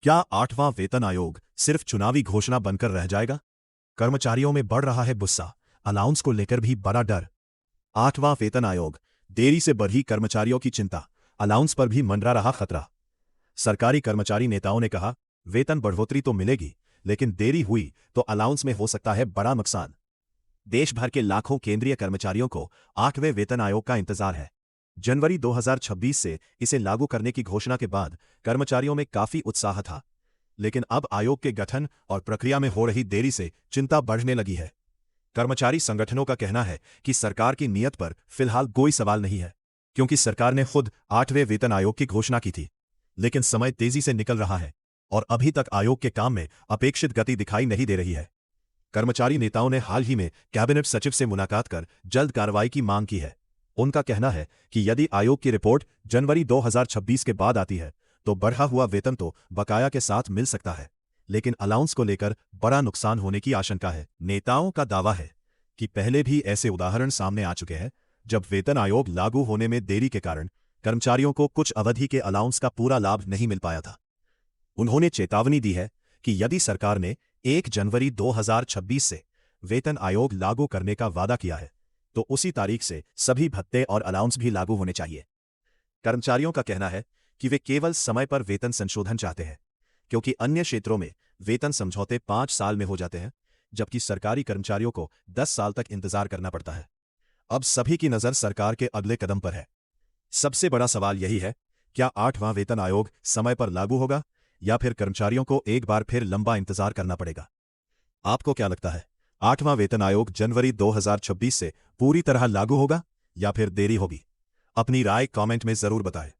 क्या आठवां वेतन आयोग सिर्फ चुनावी घोषणा बनकर रह जाएगा? कर्मचारियों में बढ़ रहा है गुस्सा, अलाउंस को लेकर भी बड़ा डर। आठवां वेतन आयोग, देरी से बढ़ी कर्मचारियों की चिंता, अलाउंस पर भी मंडरा रहा खतरा। सरकारी कर्मचारी नेताओं ने कहा, वेतन बढ़ोतरी तो मिलेगी, लेकिन देरी हुई तो अलाउंस में हो सकता है बड़ा नुकसान। देश भर के लाखों केंद्रीय कर्मचारियों को आठवें वेतन आयोग का इंतजार है। जनवरी 2026 से इसे लागू करने की घोषणा के बाद कर्मचारियों में काफी उत्साह था, लेकिन अब आयोग के गठन और प्रक्रिया में हो रही देरी से चिंता बढ़ने लगी है। कर्मचारी संगठनों का कहना है कि सरकार की नीयत पर फिलहाल कोई सवाल नहीं है, क्योंकि सरकार ने खुद आठवें वेतन आयोग की घोषणा की थी। लेकिन समय तेजी से निकल रहा है और अभी तक आयोग के काम में अपेक्षित गति दिखाई नहीं दे रही है। कर्मचारी नेताओं ने हाल ही में कैबिनेट सचिव से मुलाकात कर जल्द कार्रवाई की मांग की है। उनका कहना है कि यदि आयोग की रिपोर्ट जनवरी 2026 के बाद आती है तो बढ़ा हुआ वेतन तो बकाया के साथ मिल सकता है, लेकिन अलाउंस को लेकर बड़ा नुकसान होने की आशंका है। नेताओं का दावा है कि पहले भी ऐसे उदाहरण सामने आ चुके हैं जब वेतन आयोग लागू होने में देरी के कारण कर्मचारियों को कुछ अवधि के अलाउंस का पूरा लाभ नहीं मिल पाया था। उन्होंने चेतावनी दी है कि यदि सरकार ने 1 जनवरी 2026 से वेतन आयोग लागू करने का वादा किया है तो उसी तारीख से सभी भत्ते और अलाउंस भी लागू होने चाहिए। कर्मचारियों का कहना है कि वे केवल समय पर वेतन संशोधन चाहते हैं, क्योंकि अन्य क्षेत्रों में वेतन समझौते 5 साल में हो जाते हैं, जबकि सरकारी कर्मचारियों को 10 साल तक इंतजार करना पड़ता है। अब सभी की नजर सरकार के अगले कदम पर है। सबसे बड़ा सवाल यही है, क्या आठवां वेतन आयोग समय पर लागू होगा या फिर कर्मचारियों को एक बार फिर लंबा इंतजार करना पड़ेगा? आपको क्या लगता है, आठवां वेतन आयोग जनवरी 2026 से पूरी तरह लागू होगा या फिर देरी होगी? अपनी राय कमेंट में जरूर बताएं।